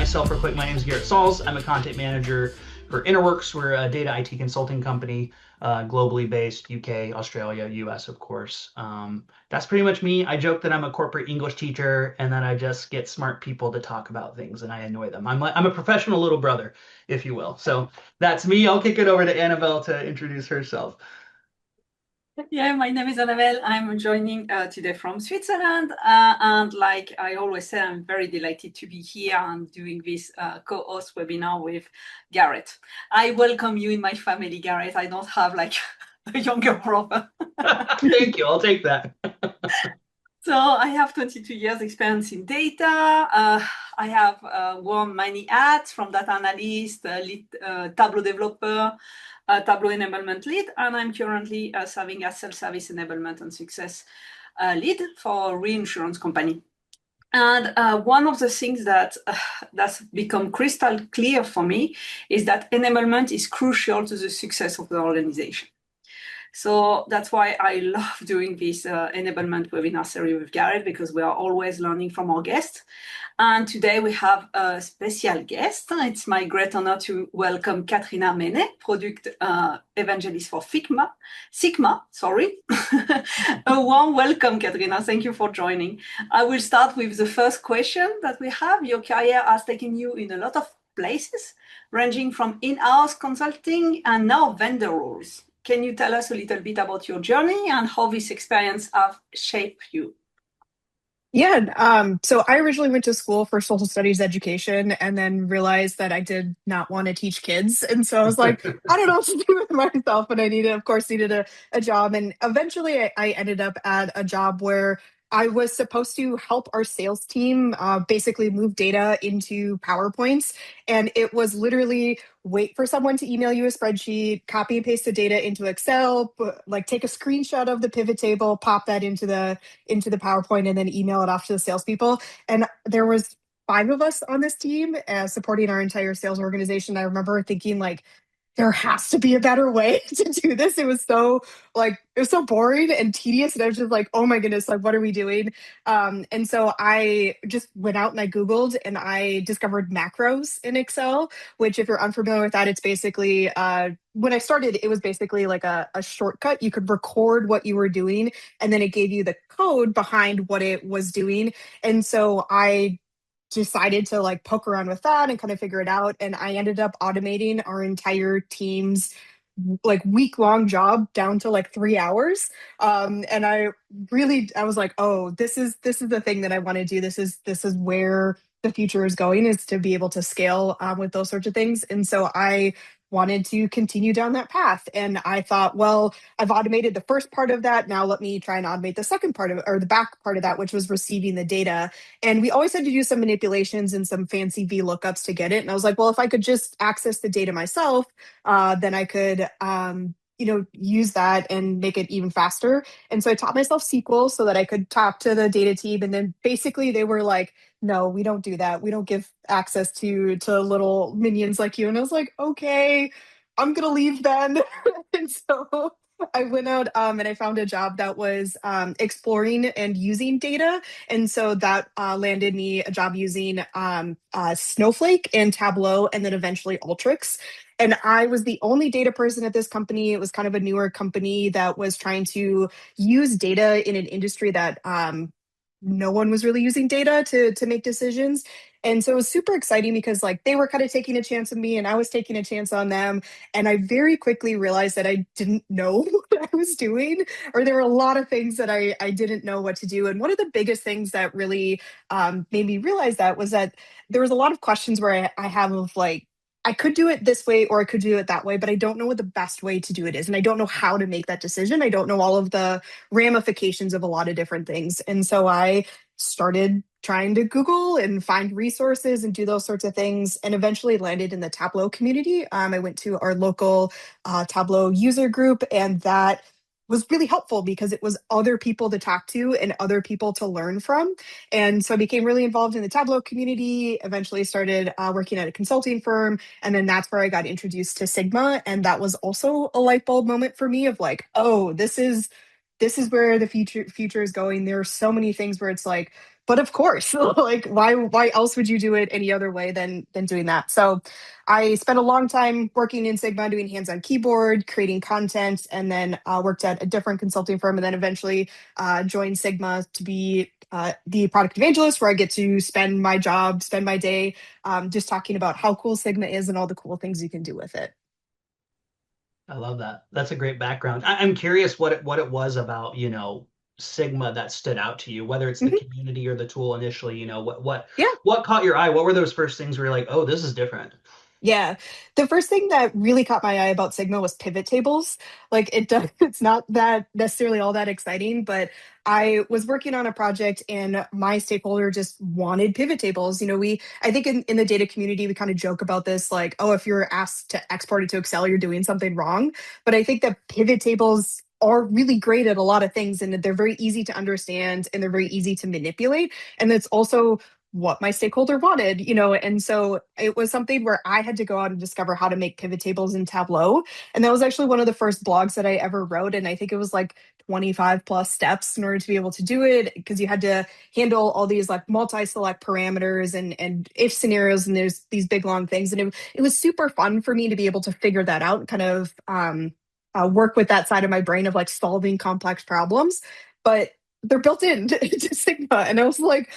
myself real quick. My name is Garrett Sauls. I'm a content manager for Interworks. We're a data IT consulting company, globally based, UK, Australia, US, of course. That's pretty much me. I joke that I'm a corporate English teacher and that I just get smart people to talk about things and I annoy them. I'm a professional little brother, if you will. So that's me. I'll kick it over to Annabelle to introduce herself. Yeah, my name is Annabelle. I'm joining today from Switzerland. And like I always say, I'm very delighted to be here and doing this co-host webinar with Garrett. I welcome you in my family, Garrett. I don't have like a younger brother. Thank you. I'll take that. So I have 22 years experience in data. I have worn many hats from data analyst, lead Tableau developer, Tableau enablement lead, and I'm currently serving as self-service enablement and success lead for a reinsurance company. And one of the things that's become crystal clear for me is that enablement is crucial to the success of the organization. So that's why I love doing this enablement webinar series with Garrett, because we are always learning from our guests. And today we have a special guest. It's my great honor to welcome Katrina Menne, product evangelist for Sigma, sorry. A warm welcome, Katrina. Thank you for joining. I will start with the first question that we have. Your career has taken you in a lot of places, ranging from in-house consulting and now vendor roles. Can you tell us a little bit about your journey and how this experience have shaped you? Yeah, so I originally went to school for social studies education and then realized that I did not want to teach kids. And so I was like, I don't know what to do with myself. And I needed a job. And eventually I ended up at a job where I was supposed to help our sales team basically move data into PowerPoints. And it was literally wait for someone to email you a spreadsheet, copy and paste the data into Excel, like take a screenshot of the pivot table, pop that into the PowerPoint, and then email it off to the salespeople. And there was 5 of us on this team supporting our entire sales organization. I remember thinking like, there has to be a better way to do this. It was so boring and tedious. And I was just like, oh my goodness, like, what are we doing? And so I just went out and I Googled and I discovered macros in Excel, which if you're unfamiliar with that, it's basically, when I started, it was basically like a shortcut. You could record what you were doing and then it gave you the code behind what it was doing. And so I decided to like poke around with that and kind of figure it out. And I ended up automating our entire team's like week-long job down to like 3 hours. And I was like, oh, this is the thing that I want to do. This is where the future is going, is to be able to scale with those sorts of things. And so I wanted to continue down that path. And I thought, well, I've automated the first part of that. Now let me try and automate the second part of it, or the back part of that, which was receiving the data. And we always had to do some manipulations and some fancy VLOOKUPs to get it. And I was like, well, if I could just access the data myself, then I could, use that and make it even faster. And so I taught myself SQL so that I could talk to the data team. And then basically they were like, no, we don't do that. We don't give access to little minions like you. And I was like, okay, I'm going to leave then. And so I went out and I found a job that was exploring and using data. And so that landed me a job using Snowflake and Tableau, and then eventually Alteryx. And I was the only data person at this company. It was kind of a newer company that was trying to use data in an industry that no one was really using data to make decisions. And so it was super exciting because like they were kind of taking a chance on me and I was taking a chance on them. And I very quickly realized that I didn't know what I was doing, or there were a lot of things that I didn't know what to do. And one of the biggest things that really made me realize that was that there was a lot of questions where I have of like, I could do it this way or I could do it that way, but I don't know what the best way to do it is. And I don't know how to make that decision. I don't know all of the ramifications of a lot of different things. And so I started trying to Google and find resources and do those sorts of things, and eventually landed in the Tableau community. I went to our local Tableau user group, and that was really helpful because it was other people to talk to and other people to learn from. And so I became really involved in the Tableau community, eventually started working at a consulting firm. And then that's where I got introduced to Sigma. And that was also a light bulb moment for me of like, oh, this is where the future is going. There are so many things where it's like, but of course, like why else would you do it any other way than doing that? So I spent a long time working in Sigma, doing hands-on keyboard, creating content, and then worked at a different consulting firm, and then eventually joined Sigma to be the product evangelist, where I get to spend my day just talking about how cool Sigma is and all the cool things you can do with it. I love that. That's a great background. I'm curious what it was about, Sigma that stood out to you, whether it's the Mhm. community or the tool initially, what what Yeah. what caught your eye? What were those first things where you're like, oh, this is different? Yeah. The first thing that really caught my eye about Sigma was pivot tables. Like it's not that necessarily all that exciting, but I was working on a project and my stakeholder just wanted pivot tables. I think in the data community, we kind of joke about this, like, oh, if you're asked to export it to Excel, you're doing something wrong. But I think that pivot tables are really great at a lot of things and that they're very easy to understand and they're very easy to manipulate. And it's also what my stakeholder wanted. And so it was something where I had to go out and discover how to make pivot tables in Tableau. And that was actually one of the first blogs that I ever wrote. And I think it was like 25 plus steps in order to be able to do it, because you had to handle all these like multi-select parameters and if scenarios, and there's these big long things. And it was super fun for me to be able to figure that out and kind of work with that side of my brain of like solving complex problems. But they're built in to Sigma. And I was like,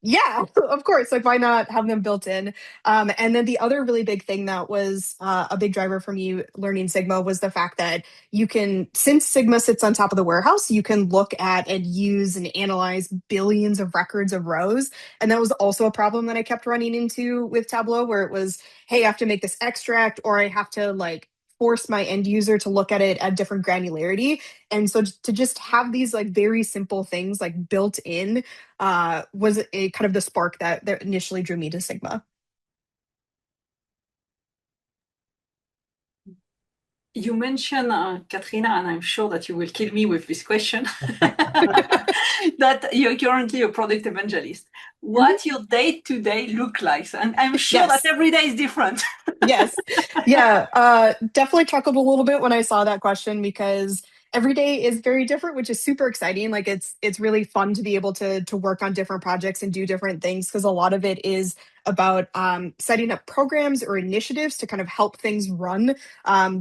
yeah, of course. Like, why not have them built in? And then the other really big thing that was a big driver for me learning Sigma was the fact that since Sigma sits on top of the warehouse, you can look at and use and analyze billions of records of rows. And that was also a problem that I kept running into with Tableau, where it was, hey, I have to make this extract, or I have to like force my end user to look at it at different granularity. And so to just have these like very simple things like built in was a kind of the spark that initially drew me to Sigma. You mentioned, Katrina, and I'm sure that you will kill me with this question, that you're currently a product evangelist. What your day-to-day look like? And I'm sure that Yes. every day is different. Yes. Yeah. Definitely chuckled a little bit when I saw that question, because every day is very different, which is super exciting. Like it's really fun to be able to work on different projects and do different things, because a lot of it is about setting up programs or initiatives to kind of help things run.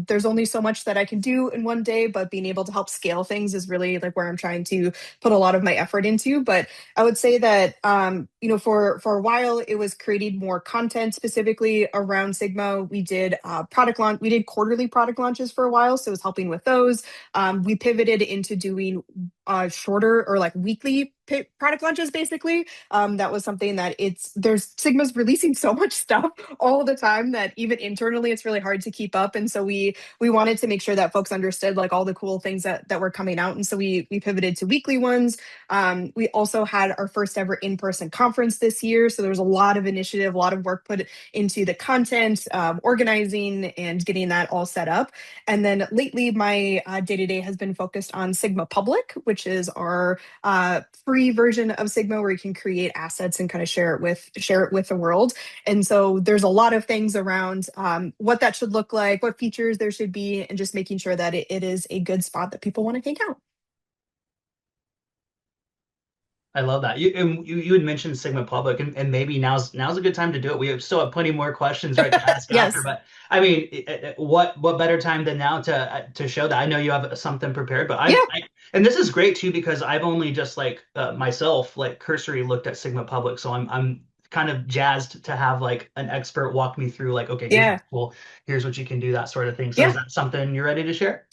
There's only so much that I can do in one day, but being able to help scale things is really like where I'm trying to put a lot of my effort into. But I would say that for a while it was creating more content specifically around Sigma. We did product launch. We did quarterly product launches for a while, so it was helping with those. We pivoted into doing shorter or like weekly product launches. Basically, that was something that there's Sigma's releasing so much stuff all the time that even internally it's really hard to keep up. And so we wanted to make sure that folks understood like all the cool things that were coming out. And so we pivoted to weekly ones. We also had our first ever in-person conference this year. So there was a lot of initiative, a lot of work put into the content, organizing and getting that all set up. And then lately, my day-to-day has been focused on Sigma Public, which is our free version of Sigma where you can create assets and kind of share it with the world. And so there's a lot of things around what that should look like, what features there should be, and just making sure that it is a good spot that people want to hang out. I love that. You had mentioned Sigma Public, and maybe now's a good time to do it. We still have plenty more questions right to ask after, Yes. but I mean, what better time than now to show that? I know you have something prepared, but Yeah. and this is great too because I've only just like myself like cursory looked at Sigma Public, so I'm kind of jazzed to have like an expert walk me through like, okay, here's Yeah. what's cool, here's what you can do, that sort of thing. So is Yeah. that something you're ready to share?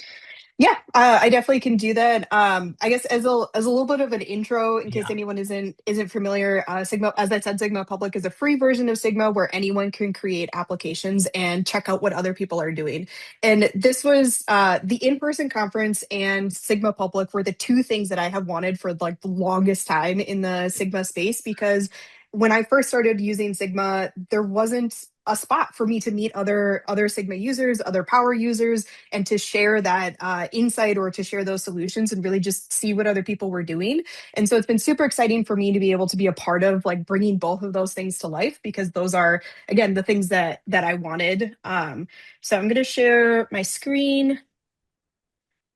Yeah, I definitely can do that. I guess as a little bit of an intro, in case Yeah. anyone isn't familiar, Sigma, as I said, Sigma Public is a free version of Sigma where anyone can create applications and check out what other people are doing. And this was the in-person conference and Sigma Public were the two things that I have wanted for like the longest time in the Sigma space, because when I first started using Sigma, there wasn't a spot for me to meet other Sigma users, other power users, and to share that insight or to share those solutions and really just see what other people were doing. And so it's been super exciting for me to be able to be a part of like bringing both of those things to life, because those are again the things that I wanted. So I'm going to share my screen.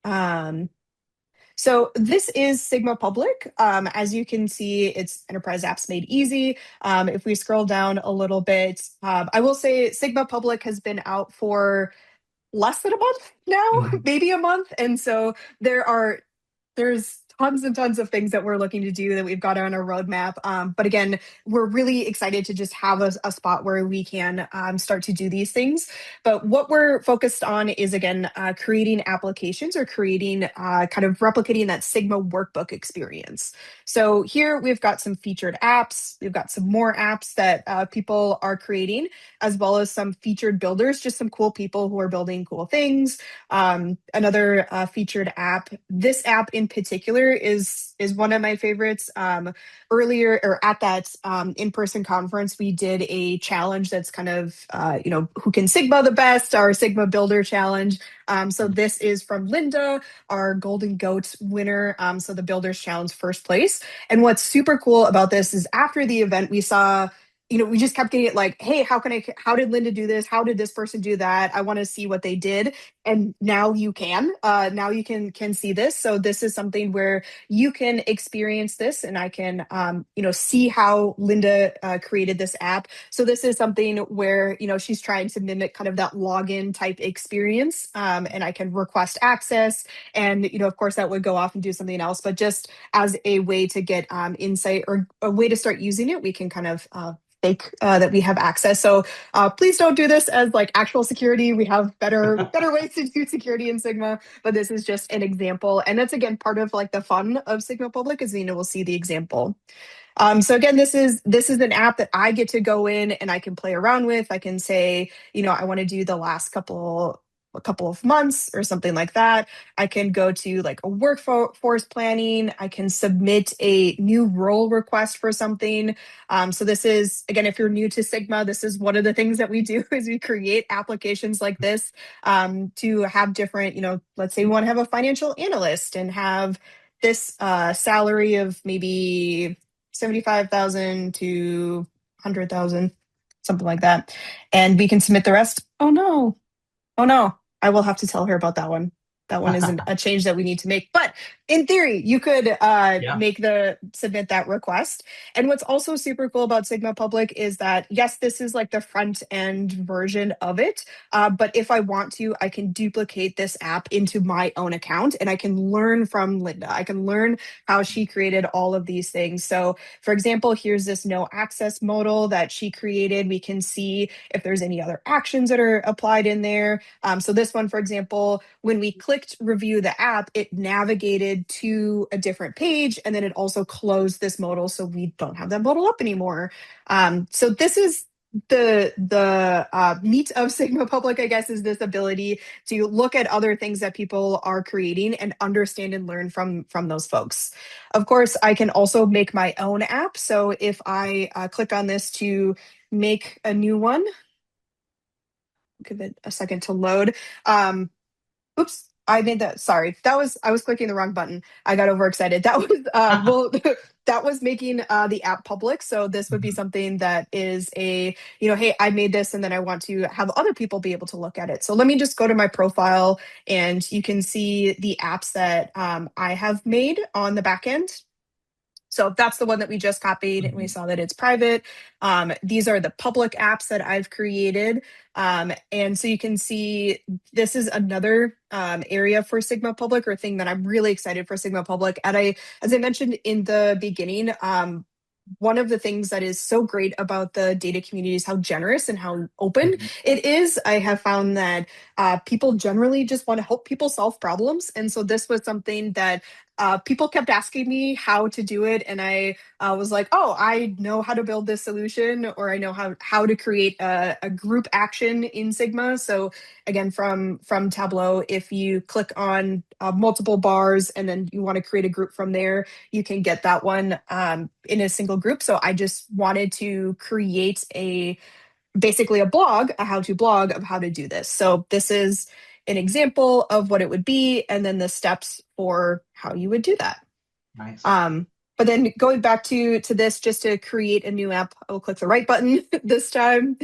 Um, So this is Sigma Public. As you can see, it's Enterprise Apps Made Easy. If we scroll down a little bit, I will say Sigma Public has been out for less than a month now, maybe a month. And so there's tons and tons of things that we're looking to do that we've got on our roadmap. But again, we're really excited to just have a spot where we can start to do these things. But what we're focused on is, again, creating applications or creating kind of replicating that Sigma workbook experience. So here we've got some featured apps. We've got some more apps that people are creating, as well as some featured builders, just some cool people who are building cool things. Another featured app. This app in particular is one of my favorites. Earlier or at that in-person conference, we did a challenge that's kind of who can Sigma the best, our Sigma Builder Challenge. So this is from Linda, our Golden Goat winner. So the Builders Challenge first place. And what's super cool about this is after the event, we saw we just kept getting it like, hey, how did Linda do this? How did this person do that? I want to see what they did. And now you can see this. So this is something where you can experience this, and I can, see how Linda created this app. So this is something where, she's trying to mimic kind of that login type experience. And I can request access, and, of course that would go off and do something else, but just as a way to get insight or a way to start using it, we can kind of fake that we have access. So please don't do this as like actual security. We have better ways to do security in Sigma, but this is just an example. And that's, again, part of like the fun of Sigma Public is, we'll see the example. So again, this is an app that I get to go in and I can play around with. I can say, I want to do the last a couple of months or something like that. I can go to like a workforce planning. I can submit a new role request for something. So this is, again, if you're new to Sigma, this is one of the things that we do is we create applications like this to have different, let's say we want to have a financial analyst and have this salary of maybe 75,000 to 100,000, something like that. And we can submit the rest. Oh no. I will have to tell her about that one. That one isn't a change that we need to make. But in theory, you could submit that request. And what's also super cool about Sigma Public is that, yes, this is like the front end version of it. But if I want to, I can duplicate this app into my own account, and I can learn from Linda. I can learn how she created all of these things. So for example, here's this no access modal that she created. We can see if there's any other actions that are applied in there. So this one, for example, when we clicked review the app, it navigated to a different page, and then it also closed this modal, so we don't have that modal up anymore. So this is the meat of Sigma Public, I guess, is this ability to look at other things that people are creating and understand and learn from those folks. Of course, I can also make my own app. So if I click on this to make a new one, give it a second to load. Oops, I made that. Sorry, I was clicking the wrong button. I got overexcited. That was that was making the app public. So this would be something that is hey, I made this, and then I want to have other people be able to look at it. So let me just go to my profile, and you can see the apps that I have made on the back end. So that's the one that we just copied, and we saw that it's private. These are the public apps that I've created. And so you can see this is another area for Sigma Public, or thing that I'm really excited for Sigma Public. And as I mentioned in the beginning, one of the things that is so great about the data community is how generous and how open it is. I have found that people generally just want to help people solve problems. And so this was something that people kept asking me how to do it. And I was like, oh, I know how to build this solution, or I know how to create a group action in Sigma. So again, from Tableau, if you click on multiple bars and then you want to create a group from there, you can get that one in a single group. So I just wanted to create basically a how-to blog of how to do this. So this is an example of what it would be, and then the steps for how you would do that. Nice. But then going back to this, just to create a new app, I will click the right button this time.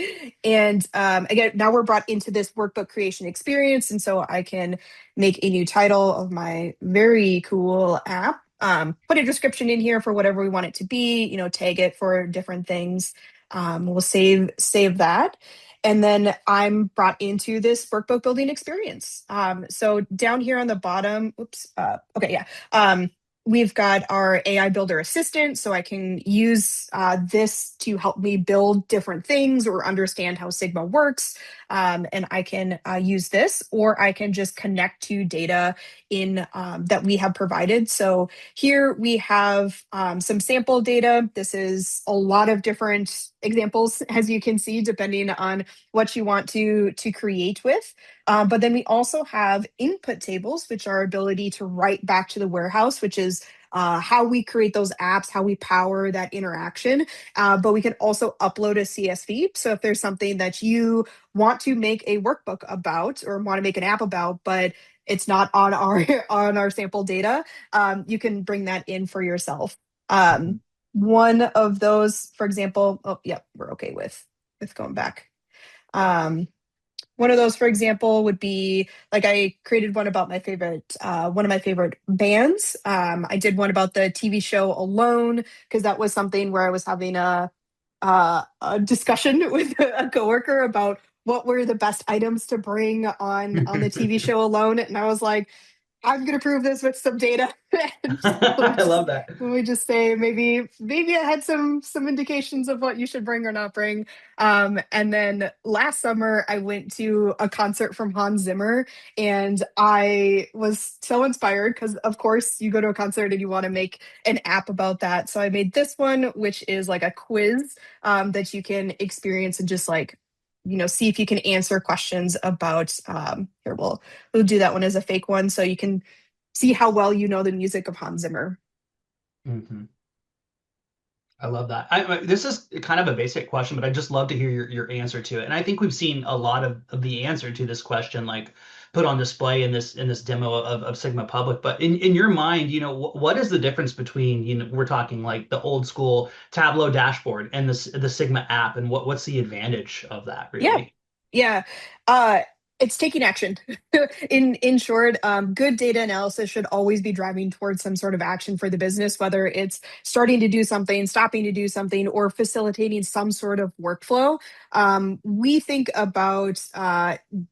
And again, now we're brought into this workbook creation experience. And so I can make a new title of my very cool app, put a description in here for whatever we want it to be, tag it for different things. We'll save that. And then I'm brought into this workbook building experience. So down here on the bottom, okay, yeah. We've got our AI Builder Assistant, so I can use this to help me build different things or understand how Sigma works. And I can use this, or I can just connect to data in that we have provided. So here we have some sample data. This is a lot of different examples, as you can see, depending on what you want to create with. But then we also have input tables, which are our ability to write back to the warehouse, which is how we create those apps, how we power that interaction. But we can also upload a CSV. So if there's something that you want to make a workbook about or want to make an app about, but it's not on our on our sample data, you can bring that in for yourself. One of those, for example, we're okay with going back. One of those, for example, would be like I created one about one of my favorite bands. I did one about the TV show Alone because that was something where I was having a discussion with a coworker about what were the best items to bring on the TV show Alone, and I was like, I'm going to prove this with some data. I love that. We just say maybe I had some indications of what you should bring or not bring. And then last summer I went to a concert from Hans Zimmer, and I was so inspired because of course you go to a concert and you want to make an app about that. So I made this one, which is like a quiz that you can experience and just like see if you can answer questions about here we'll do that one as a fake one so you can see how well you know the music of Hans Zimmer. Mm-hmm. I love that. This is kind of a basic question, but I just love to hear your answer to it. And I think we've seen a lot of the answer to this question, like put on display in this demo of Sigma Public. But in your mind, what is the difference between, we're talking like the old school Tableau dashboard and the Sigma app, and what's the advantage of that really? Yeah. It's taking action. In short, good data analysis should always be driving towards some sort of action for the business, whether it's starting to do something, stopping to do something, or facilitating some sort of workflow. We think about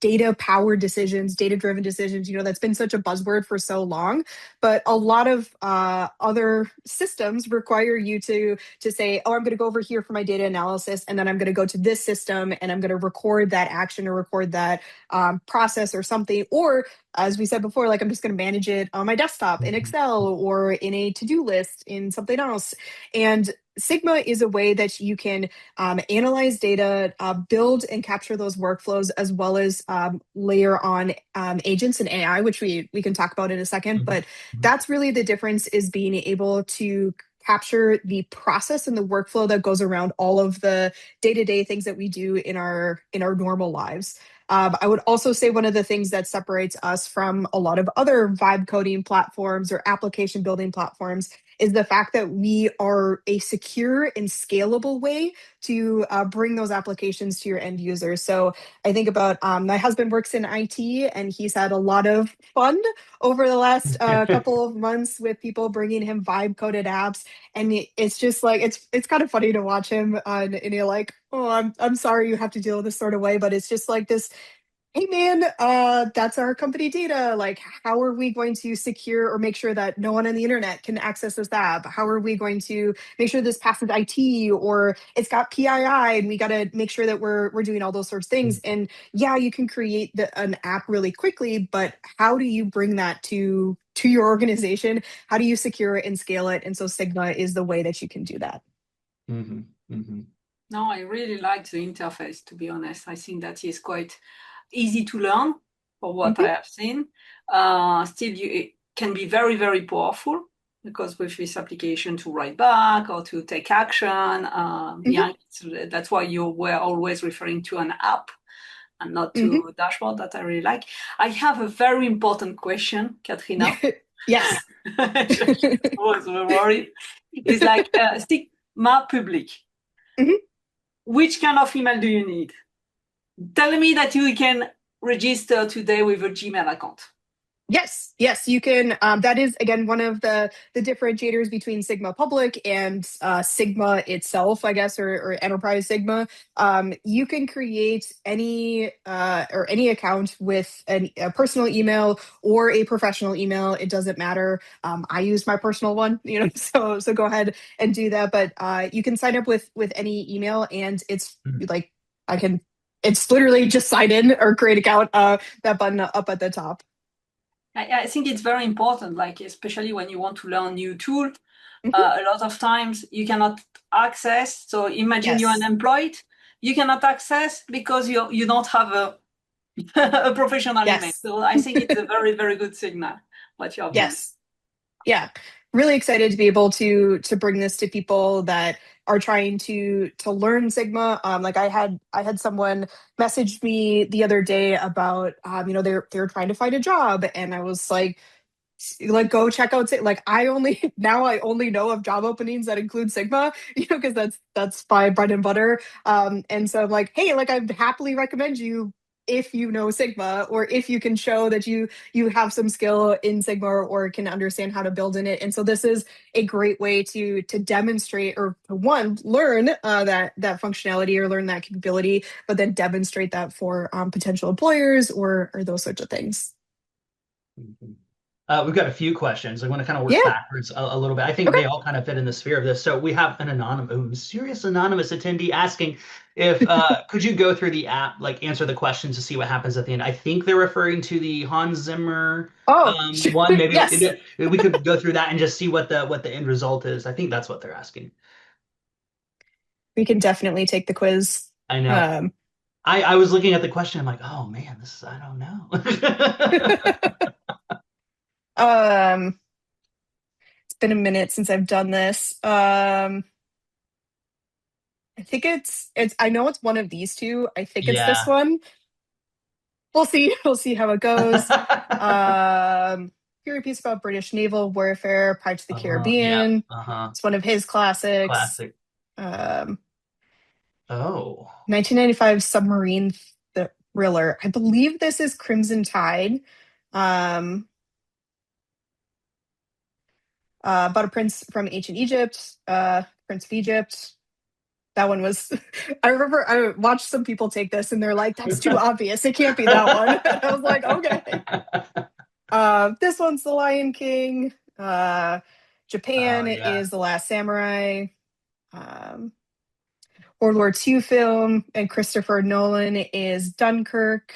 data-powered decisions, data-driven decisions. That's been such a buzzword for so long, but a lot of other systems require you to say, oh, I'm going to go over here for my data analysis, and then I'm going to go to this system, and I'm going to record that action or record that process or something. Or as we said before, like I'm just going to manage it on my desktop in Excel or in a to-do list in something else. And Sigma is a way that you can analyze data, build and capture those workflows, as well as layer on agents and AI, which we can talk about in a second. But that's really the difference, is being able to capture the process and the workflow that goes around all of the day-to-day things that we do in our normal lives. I would also say one of the things that separates us from a lot of other vibe coding platforms or application building platforms is the fact that we are a secure and scalable way to bring those applications to your end users. So I think about my husband works in IT, and he's had a lot of fun over the last couple of months with people bringing him vibe coded apps. And it's just like, it's kind of funny to watch him and you're like, oh, I'm sorry you have to deal with this sort of way, but it's just like this, hey man, that's our company data. Like, how are we going to secure or make sure that no one on the internet can access this app? How are we going to make sure this passes IT, or it's got PII, and we got to make sure that we're doing all those sorts of things. And yeah, you can create an app really quickly, but how do you bring that to your organization? How do you secure it and scale it? And so Sigma is the way that you can do that. Mm-hmm. Mm-hmm. No, I really like the interface, to be honest. I think that is quite easy to learn for what I have seen. Still, it can be very, very powerful, because with this application to write back or to take action, that's why you were always referring to an app and not to a dashboard. That I really like. I have a very important question, Katrina. Yes. was worried. It's like stigma public. Mhm. Which kind of email do you need? Tell me that you can register today with a Gmail account. Yes, you can. That is again one of the differentiators between Sigma Public and Sigma itself, I guess, or Enterprise Sigma. You can create any or any account with a personal email or a professional email. It doesn't matter. I use my personal one, so go ahead and do that. But you can sign up with any email, and it's like I can. It's literally just sign in or create account. That button up at the top. I think it's very important, like especially when you want to learn new tool. Mhm. A lot of times you cannot access. So imagine you're Yes. unemployed, you cannot access because you don't have a professional email. Yes. So I think it's a very, very good signal what you have done. Yes. Yeah. Really excited to be able to bring this to people that are trying to learn Sigma. Like I had someone message me the other day about they're trying to find a job, and I was like go check out like I only know of job openings that include Sigma, because that's my bread and butter. And so I'm like, hey, like I'd happily recommend you if you know Sigma, or if you can show that you have some skill in Sigma, or can understand how to build in it. And so this is a great way to demonstrate, or to one, learn that functionality or learn that capability, but then demonstrate that for potential employers or those sorts of things. Mhm. We've got a few questions. I want to kind of work Yeah. backwards a little bit. I think Okay. they all kind of fit in the sphere of this. So we have an serious anonymous attendee asking if could you go through the app, like answer the questions to see what happens at the end. I think they're referring to the Hans Zimmer Oh, sure. one. Maybe Yes. we could go through that and just see what the end result is. I think that's what they're asking. We can definitely take the quiz. I know. Um, I was looking at the question. I'm like, oh man, I don't know. um, it's been a minute since I've done this. I think I know it's one of these two. I think it's this Yeah. one. We'll see. We'll see how it goes. Here a piece about British naval warfare, Pirates of the Yeah. Caribbean. It's one of his classics. Classic. Um, Oh. 1995 submarine thriller. I believe this is Crimson Tide. Um, about a prince from ancient Egypt, Prince of Egypt. That one was, I remember I watched some people take this and they're like, that's too obvious. It can't be that one. And I was like, okay. This one's The Lion King. Oh Japan yeah. is The Last Samurai. Um, World War II film, and Christopher Nolan is Dunkirk.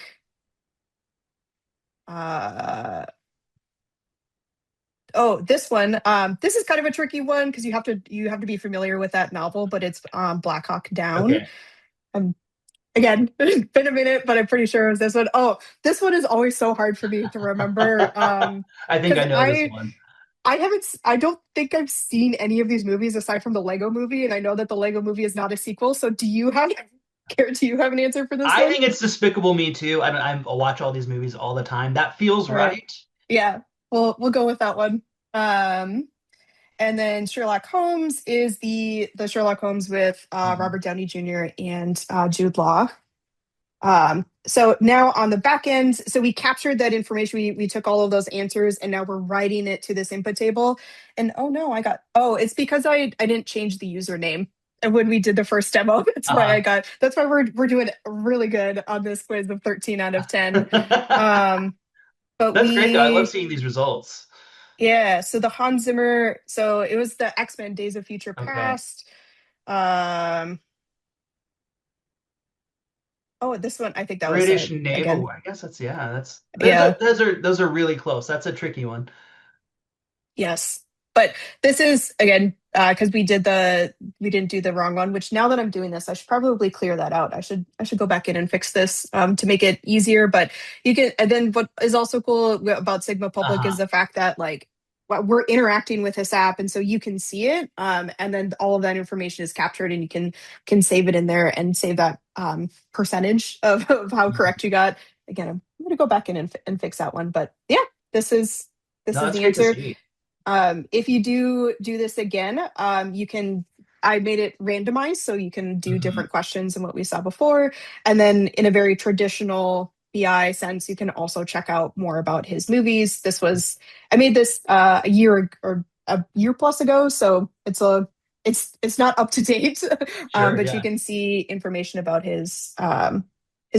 Oh, this one. This is kind of a tricky one because you have to be familiar with that novel, but it's Black Hawk Down. Okay. Again, it's been a minute, but I'm pretty sure it was this one. Oh, this one is always so hard for me to remember. I think Because I know this one. I don't think I've seen any of these movies aside from the Lego movie, and I know that the Lego movie is not a sequel. So Garrett, do you have an answer for this I one? think it's Despicable Me too. I watch all these movies all the time. That feels All right. right. Yeah, we'll go with that one. Um, and then Sherlock Holmes is the Sherlock Holmes with Mhm. Robert Downey Jr. and Jude Law. So now on the back end, so we captured that information. We took all of those answers, and now we're writing it to this input table. And oh no, it's because I didn't change the username. And when we did the first demo, that's why we're doing really good on this quiz of 13 out of 10. Um, but That's great though. I love seeing these results. yeah, so the Hans Zimmer, so it was the X-Men Days of Future Okay. Past. Um, oh, this one, I think that was British it Naval. again. I guess Yeah. those are really close. That's a tricky one. Yes. But this is again because we didn't do the wrong one, which now that I'm doing this, I should probably clear that out. I should go back in and fix this to make it easier. But you can, and then what is also cool about Sigma Public Uh-huh. is the fact that like we're interacting with this app, and so you can see it, and then all of that information is captured, and you can save it in there and save that percentage of how correct you got. Again, I'm going to go back in and fix that one. But yeah, this is This No, is that's the great to answer. see. If you do this again, you can, I made it randomized so you can do different questions than what we saw before. And then in a very traditional BI sense, you can also check out more about his movies. I made this a year or a year plus ago, so it's not up to date, Sure, but you yeah. can see information about his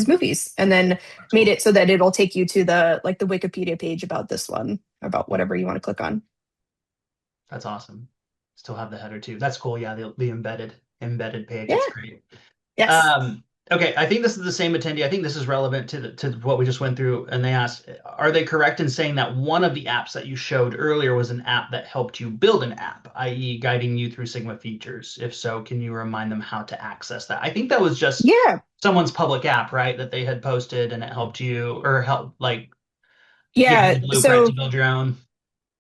movies, and then That's made cool. it so that it'll take you to the Wikipedia page about this one, about whatever you want to click on. That's awesome. Still have the header too. That's cool. Yeah, the embedded page. Yeah. It's great. Yes. Okay, I think this is the same attendee. I think this is relevant to what we just went through. And they asked, are they correct in saying that one of the apps that you showed earlier was an app that helped you build an app, i.e., guiding you through Sigma features? If so, can you remind them how to access that? I think that was just Yeah. someone's public app, right? That they had posted and it helped you or helped like give you Yeah. the blueprint to So build your own.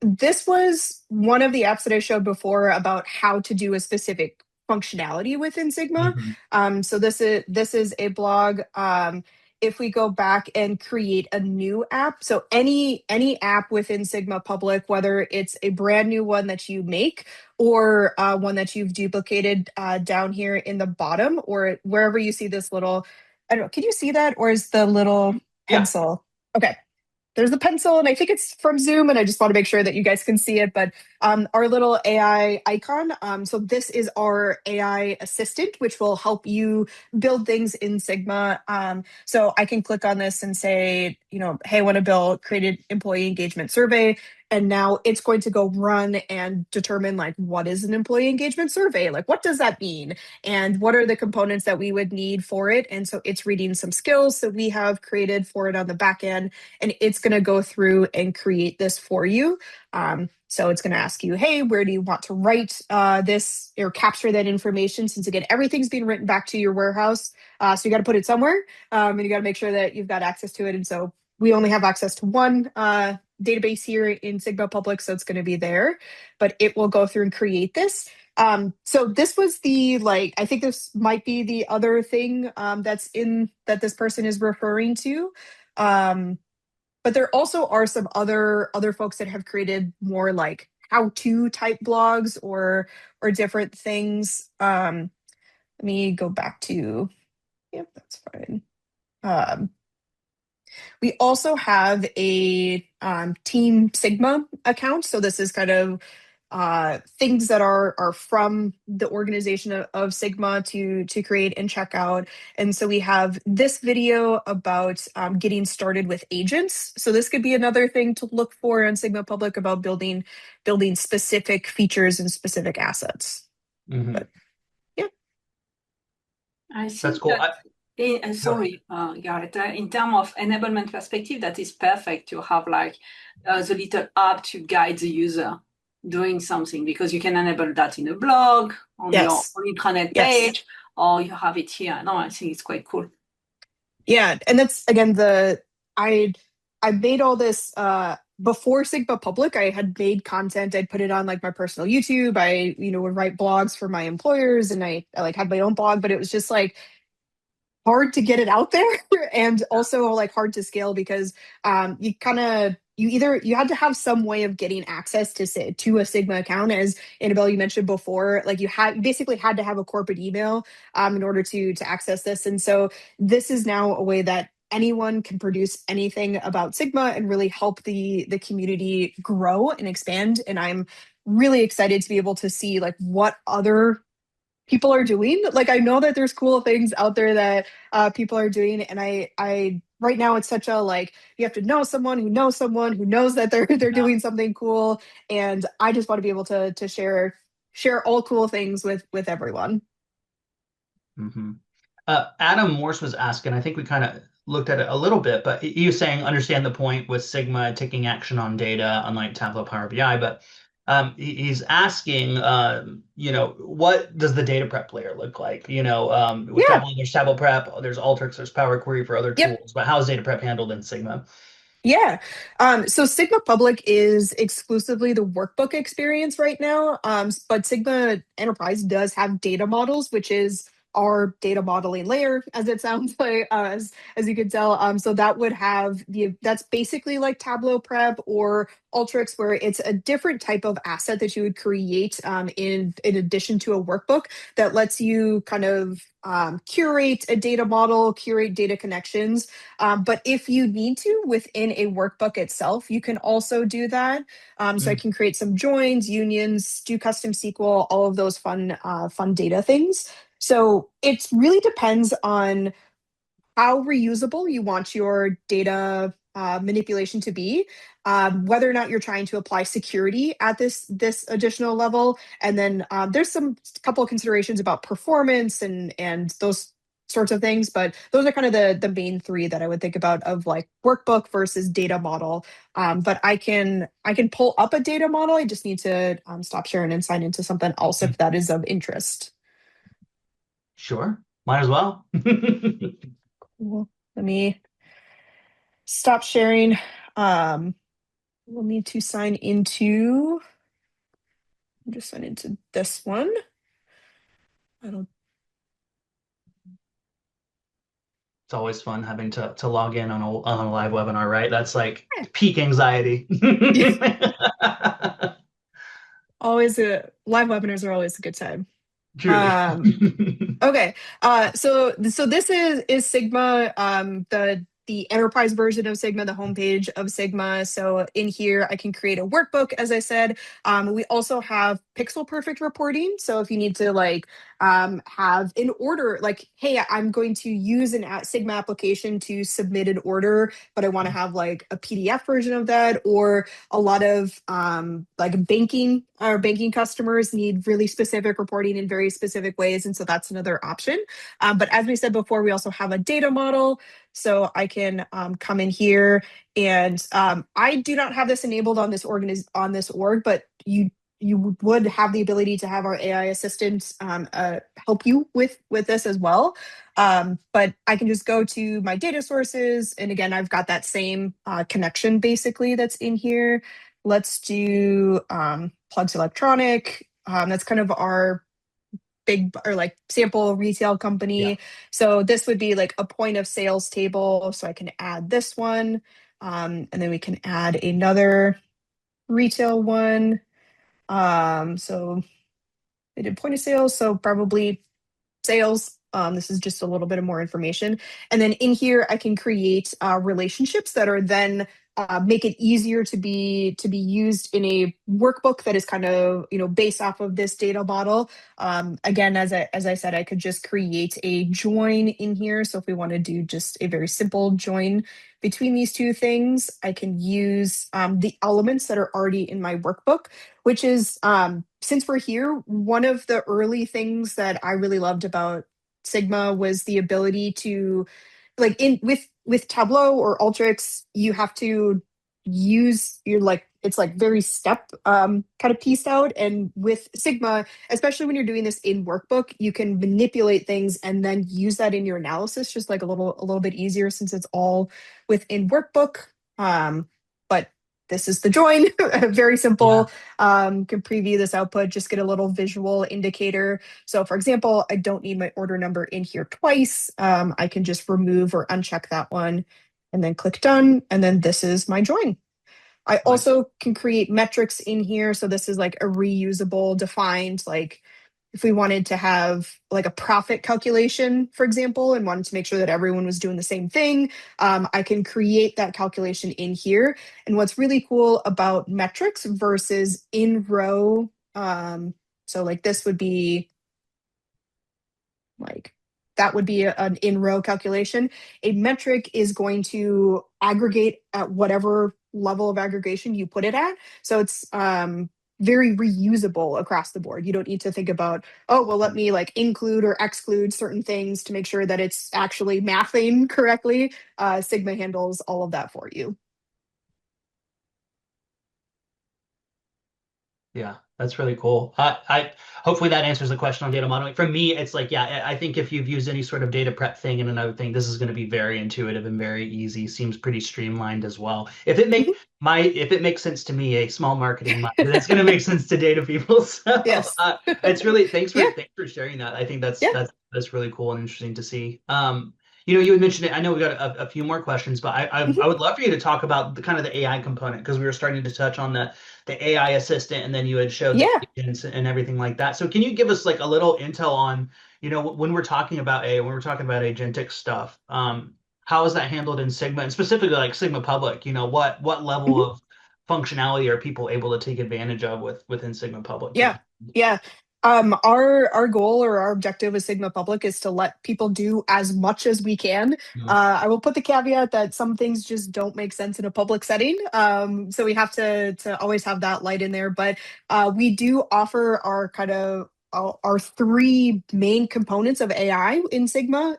this was one of the apps that I showed before about how to do a specific functionality within Sigma. Mhm. So this is a blog. If we go back and create a new app, so any app within Sigma Public, whether it's a brand new one that you make or one that you've duplicated down here in the bottom or wherever you see this little, I don't know, can you see that, or is the little Yeah. pencil? Okay, there's the pencil, and I think it's from Zoom, and I just want to make sure that you guys can see it. But our little AI icon, so this is our AI assistant, which will help you build things in Sigma. So I can click on this and say, hey, I want to create an employee engagement survey. And now it's going to go run and determine like, what is an employee engagement survey? Like, what does that mean? And what are the components that we would need for it? And so it's reading some skills that we have created for it on the back end, and it's going to go through and create this for you. So it's going to ask you, hey, where do you want to write this or capture that information? Since again, everything's being written back to your warehouse. So you got to put it somewhere, and you got to make sure that you've got access to it. And so we only have access to one database here in Sigma Public, so it's going to be there, but it will go through and create this. So this was I think this might be the other thing that this person is referring to. But there also are some other folks that have created more like how-to type blogs or different things. Let me go back to, yep, that's fine. We also have a Team Sigma account. So this is kind of things that are from the organization of Sigma to create and check out. And so we have this video about getting started with agents. So this could be another thing to look for on Sigma Public about building specific features and specific assets. Mhm. But yeah, I That's think cool. that, sorry, Garrett, in terms of enablement perspective, that is perfect to have like the little app to guide the user doing something, because you can enable that in a blog, on your yes, intranet yes. page, or you have it here. No, I think it's quite cool. Yeah, and that's again I made all this before Sigma Public. I had made content. I'd put it on like my personal YouTube. I would write blogs for my employers, and I like had my own blog, but it was just like hard to get it out there and also like hard to scale because you had to have some way of getting access to a Sigma account. As Annabelle, you mentioned before, like you basically had to have a corporate email in order to access this. And so this is now a way that anyone can produce anything about Sigma and really help the community grow and expand. And I'm really excited to be able to see like what other people are doing. Like I know that there's cool things out there that people are doing, and I right now it's such a like you have to know someone who knows someone who knows that they're Yeah. doing something cool, and I just want to be able to share all cool things with everyone. Mm-hmm. Adam Morse was asking, I think we kind of looked at it a little bit, but he was saying, understand the point with Sigma taking action on data, unlike Tableau Power BI. But he's asking, what does the data prep layer look like? With Yeah. Tableau, there's Tableau Prep, there's Alteryx, there's Power Query for other Yep. tools. But how is data prep handled in Sigma? Yeah. So Sigma Public is exclusively the workbook experience right now. But Sigma Enterprise does have data models, which is our data modeling layer, as it sounds like, as you can tell. So that would have that's basically like Tableau Prep or Alteryx, where it's a different type of asset that you would create in addition to a workbook that lets you kind of curate a data model, curate data connections. But if you need to within a workbook itself, you can also do that. So I can create some joins, unions, do custom SQL, all of those fun data things. So it really depends on how reusable you want your data manipulation to be, whether or not you're trying to apply security at this additional level, and then there's some couple of considerations about performance and those sorts of things. But those are kind of the main three that I would think about of like workbook versus data model. But I can pull up a data model. I just need to stop sharing and sign into something else if that is of interest. Sure, might as well. Cool. Let me stop sharing. We'll need to sign into. I'll just sign into this one. I don't. It's always fun having to log in on a live webinar, right? That's like peak anxiety. Always live webinars are always a good time. Truly. Okay. So this is Sigma, the enterprise version of Sigma, the homepage of Sigma. So in here, I can create a workbook, as I said. We also have pixel perfect reporting. So if you need to like have an order, like, hey, I'm going to use an Sigma application to submit an order, but I want to have like a PDF version of that, or a lot of like banking customers need really specific reporting in very specific ways. And so that's another option. But as we said before, we also have a data model. So I can come in here, and I do not have this enabled on this org, but you would have the ability to have our AI assistant help you with this as well. But I can just go to my data sources, and again, I've got that same connection basically that's in here. Let's do Plugs Electronic. That's kind of our big or like sample retail company. Yeah. So this would be like a point of sales table. So I can add this one, and then we can add another retail one. So they did point of sales, so probably sales. This is just a little bit of more information. And then in here, I can create relationships that are then make it easier to be used in a workbook that is kind of based off of this data model. Again, as I said, I could just create a join in here. So if we want to do just a very simple join between these two things, I can use the elements that are already in my workbook, which is since we're here, one of the early things that I really loved about Sigma was the ability to, like, in with Tableau or Alteryx, you have to use your, like, it's like very step kind of pieced out. And with Sigma, especially when you're doing this in workbook, you can manipulate things and then use that in your analysis just like a little bit easier since it's all within workbook. But this is the join. Very simple. Can preview this output, just get a little visual indicator. So for example, I don't need my order number in here twice. I can just remove or uncheck that one and then click done. And then this is my join. I also can create metrics in here. So this is like a reusable, defined, like if we wanted to have like a profit calculation, for example, and wanted to make sure that everyone was doing the same thing, I can create that calculation in here. And what's really cool about metrics versus in row, so like this would be like, that would be an in row calculation. A metric is going to aggregate at whatever level of aggregation you put it at. So it's very reusable across the board. You don't need to think about, oh, well, let me like include or exclude certain things to make sure that it's actually mathing correctly. Sigma handles all of that for you. Yeah, that's really cool. I hopefully that answers the question on data modeling. For me, it's like, yeah, I think if you've used any sort of data prep thing and another thing, this is going to be very intuitive and very easy. Seems pretty streamlined as well. if it makes sense to me, a small marketing mind, that's going to make sense to data people. So Yes. it's really Yeah. thanks for sharing that. I think Yeah. that's really cool and interesting to see. You had mentioned it. I know we got a few more questions, but I Mhm. would love for you to talk about the kind of the AI component because we were starting to touch on the AI assistant, and then you had showed the Yeah. agents and everything like that. So can you give us like a little intel on, when we're talking about AI, when we're talking about agentic stuff, how is that handled in Sigma, and specifically like Sigma Public? What level Mhm. of functionality are people able to take advantage of within Sigma Public? Yeah. Yeah. Our goal or our objective with Sigma Public is to let people do as much as we can. Mhm. I will put the caveat that some things just don't make sense in a public setting. So we have to always have that light in there. But we do offer our kind of our three main components of AI in Sigma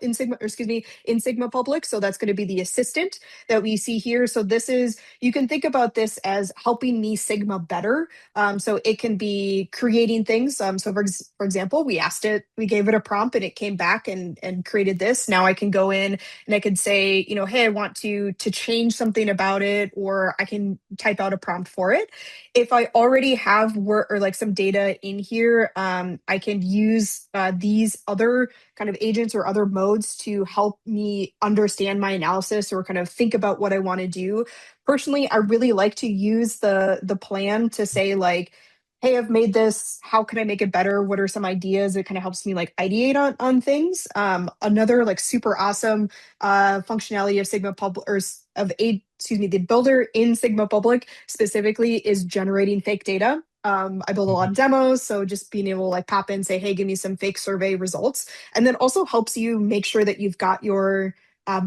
Public. So that's going to be the assistant that we see here. So you can think about this as helping me Sigma better. So it can be creating things. So for example, we gave it a prompt and it came back and created this. Now I can go in and I could say, hey, I want to change something about it, or I can type out a prompt for it. If I already have work or like some data in here, I can use these other kind of agents or other modes to help me understand my analysis or kind of think about what I want to do. Personally, I really like to use the plan to say like, hey, I've made this, how can I make it better? What are some ideas? It kind of helps me like ideate on things. Another like super awesome functionality of Sigma Public the builder in Sigma Public specifically is generating fake data. I build a lot of demos, so just being able to like pop in, say, hey, give me some fake survey results, and then also helps you make sure that you've got your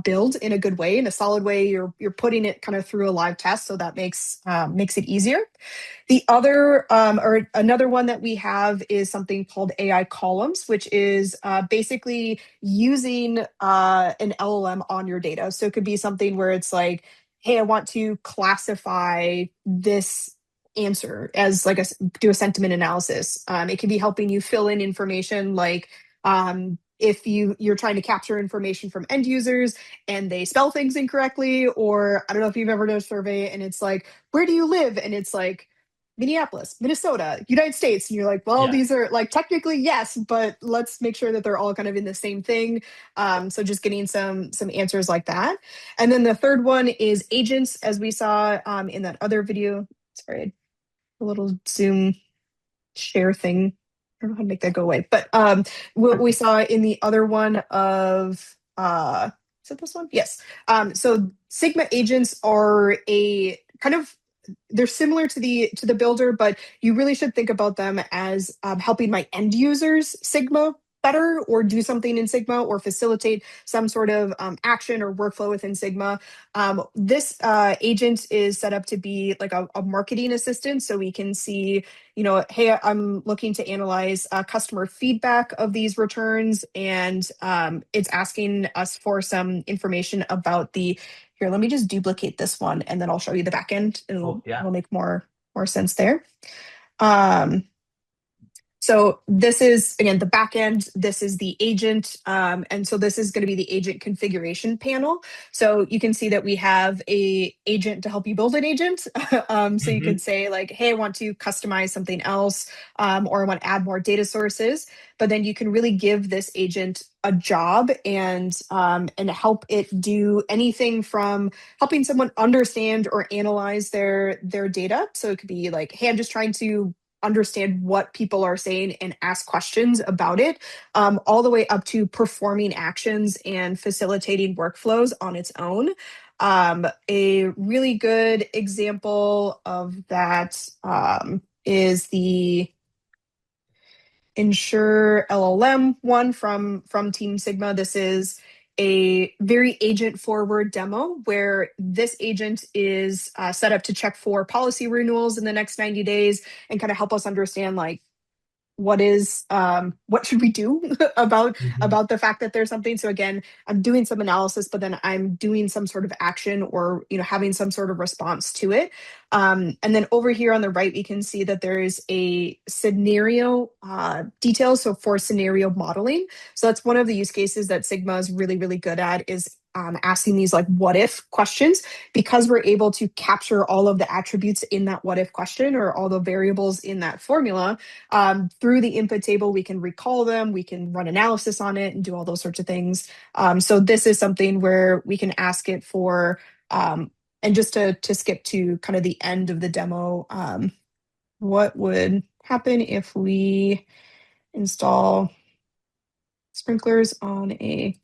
build in a good way, in a solid way. You're putting it kind of through a live test, so that makes it easier. The other or another one that we have is something called AI columns, which is basically using an LLM on your data. So it could be something where it's like, hey, I want to classify this answer as like do a sentiment analysis. It can be helping you fill in information like if you're trying to capture information from end users and they spell things incorrectly, or I don't know if you've ever done a survey and it's like, where do you live? And it's like Minneapolis, Minnesota, United States. And you're like, well, Yeah. these are like technically yes, but let's make sure that they're all kind of in the same thing. So just getting some answers like that. And then the third one is agents, as we saw in that other video. Sorry, a little Zoom share thing. I don't know how to make that go away. But what we saw in the other one of is it this one? Yes. So Sigma agents are a kind of they're similar to the builder, but you really should think about them as helping my end users Sigma better, or do something in Sigma, or facilitate some sort of action or workflow within Sigma. This agent is set up to be like a marketing assistant, so we can see, hey, I'm looking to analyze customer feedback of these returns, and it's asking us for some information about here, let me just duplicate this one and then I'll show you the back end. Oh, yeah. It'll make more sense there. So this is, again, the back end. This is the agent. And so this is going to be the agent configuration panel. So you can see that we have a agent to help you build an agent. So you Mhm. could say like, hey, I want to customize something else, or I want to add more data sources. But then you can really give this agent a job and help it do anything from helping someone understand or analyze their data. So it could be like, hey, I'm just trying to understand what people are saying and ask questions about it, all the way up to performing actions and facilitating workflows on its own. A really good example of that is the Ensure LLM one from Team Sigma. This is a very agent forward demo where this agent is set up to check for policy renewals in the next 90 days and kind of help us understand like what should we do Mhm. about the fact that there's something. So again, I'm doing some analysis, but then I'm doing some sort of action, or having some sort of response to it. And then over here on the right, we can see that there is a scenario detail, so for scenario modeling. So that's one of the use cases that Sigma is really, really good at, is asking these like what if questions, because we're able to capture all of the attributes in that what if question or all the variables in that formula. Through the input table, we can recall them, we can run analysis on it and do all those sorts of things. So this is something where we can ask it for, and just to skip to kind of the end of the demo, what would happen if we install sprinklers on a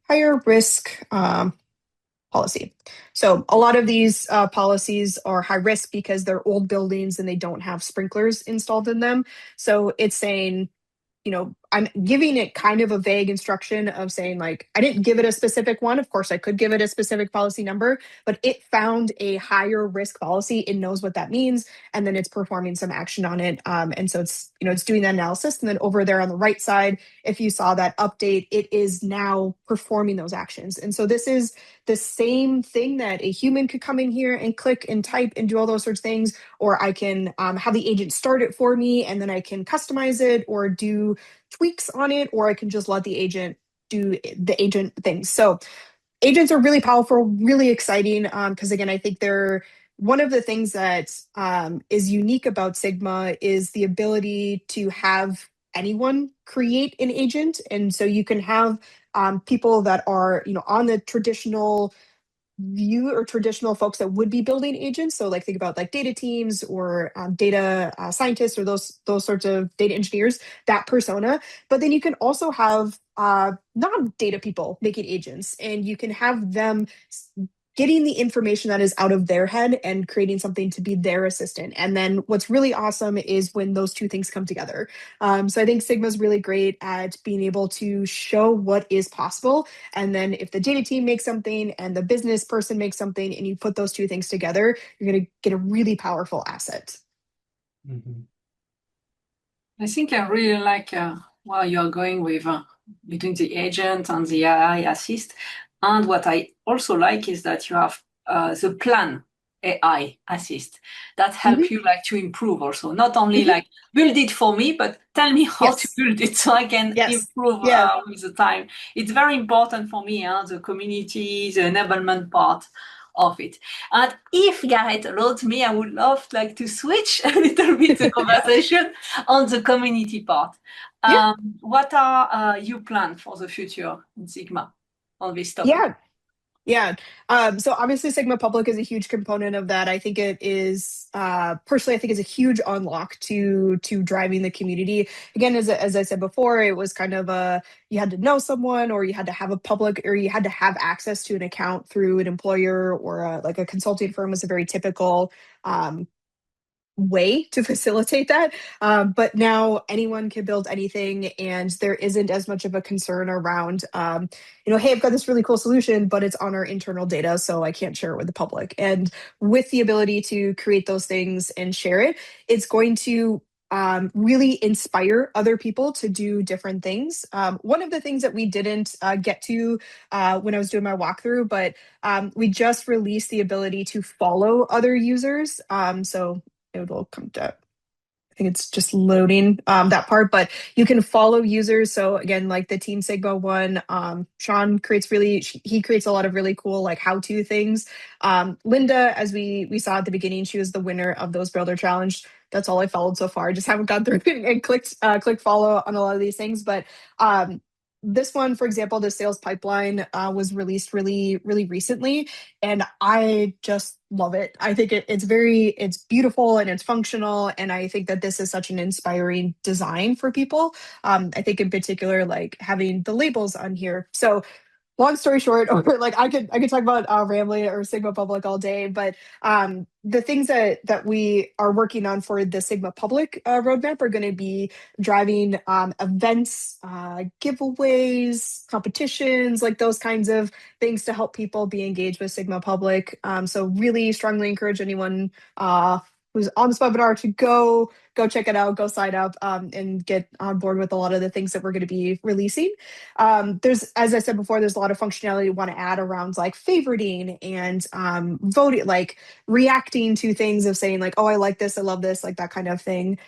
higher risk policy. So a lot of these policies are high risk because they're old buildings and they don't have sprinklers installed in them. So it's saying, I'm giving it kind of a vague instruction of saying, like, I didn't give it a specific one. Of course, I could give it a specific policy number, but it found a higher risk policy. It knows what that means, and then it's performing some action on it. And so it's doing that analysis. And then over there on the right side, if you saw that update, it is now performing those actions. And so this is the same thing that a human could come in here and click and type and do all those sorts of things, or I can have the agent start it for me, and then I can customize it or do tweaks on it, or I can just let the agent do the agent things. So agents are really powerful, really exciting, because again, I think they're one of the things that is unique about Sigma is the ability to have anyone create an agent. And so you can have people that are, on the traditional view or traditional folks that would be building agents. So like think about like data teams or data scientists or those sorts of data engineers, that persona. But then you can also have non-data people making agents, and you can have them getting the information that is out of their head and creating something to be their assistant. And then what's really awesome is when those two things come together. So I think Sigma's really great at being able to show what is possible. And then if the data team makes something and the business person makes something and you put those two things together, you're going to get a really powerful asset. Mm-hmm. I think I really like while you're going with between the agent and the AI assist. And what I also like is that you have the plan AI assist that help you like to improve also. Not only like build it for me, but tell me how to build it so I can improve with the time. It's very important for me, the community, the enablement part of it. And if Garrett allowed me, I would love like to switch a little bit the conversation on the community part. What are you plan for the future in Sigma on this topic? Yeah. So obviously Sigma Public is a huge component of that. I think it is, personally, I think it's a huge unlock to driving the community. Again, as I said before, it was kind of you had to know someone, or you had to have a public, or you had to have access to an account through an employer or like a consulting firm was a very typical way to facilitate that. But now anyone can build anything, and there isn't as much of a concern around, hey, I've got this really cool solution, but it's on our internal data, so I can't share it with the public. And with the ability to create those things and share it, it's going to really inspire other people to do different things. One of the things that we didn't get to when I was doing my walkthrough, but we just released the ability to follow other users. So it will come to, I think it's just loading that part, but you can follow users. So again, like the Team Sigma one, Sean creates he creates a lot of really cool like how-to things. Linda, as we saw at the beginning, she was the winner of those Builder Challenge. That's all I followed so far. I just haven't gone through and clicked follow on a lot of these things. But this one, for example, the sales pipeline was released really, really recently, and I just love it. I think it's beautiful and it's functional, and I think that this is such an inspiring design for people. I think in particular, like having the labels on here. So long story short, or like I could talk about Rambly or Sigma Public all day, but the things that we are working on for the Sigma Public roadmap are going to be driving events, giveaways, competitions, like those kinds of things to help people be engaged with Sigma Public. So really strongly encourage anyone who's on this webinar to go check it out, go sign up, and get on board with a lot of the things that we're going to be releasing. There's, as I said before, there's a lot of functionality we want to add around like favoriting and voting, like reacting to things of saying like, oh, I like this, I love this, like that kind of thing.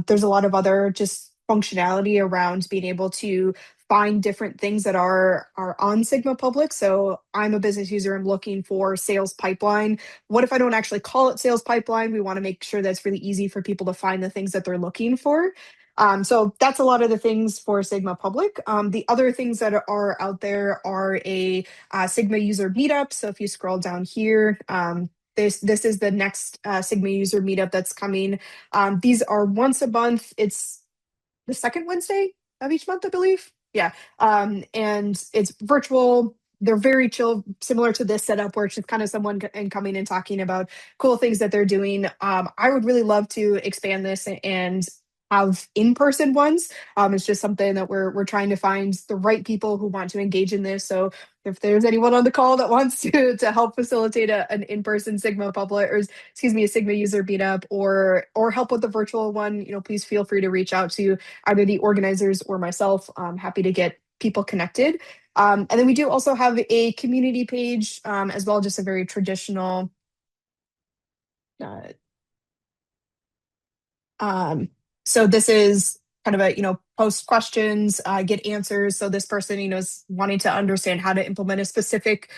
There's a lot of other just functionality around being able to find different things that are on Sigma Public. So I'm a business user. I'm looking for sales pipeline. What if I don't actually call it sales pipeline? We want to make sure that's really easy for people to find the things that they're looking for. So that's a lot of the things for Sigma Public. The other things that are out there are a Sigma user meetup. So if you scroll down here, this is the next Sigma user meetup that's coming. These are once a month. It's the second Wednesday of each month, I believe. Yeah. And it's virtual. They're very chill, similar to this setup where it's just kind of someone coming and talking about cool things that they're doing. I would really love to expand this and have in-person ones. It's just something that we're trying to find the right people who want to engage in this. So if there's anyone on the call that wants to help facilitate an in-person Sigma public, or excuse me, a Sigma user meetup, or help with the virtual one, please feel free to reach out to either the organizers or myself. I'm happy to get people connected. And then we do also have a community page as well, just a very traditional uh, so this is kind of a, post questions, get answers. So this person, is wanting to understand how to implement a specific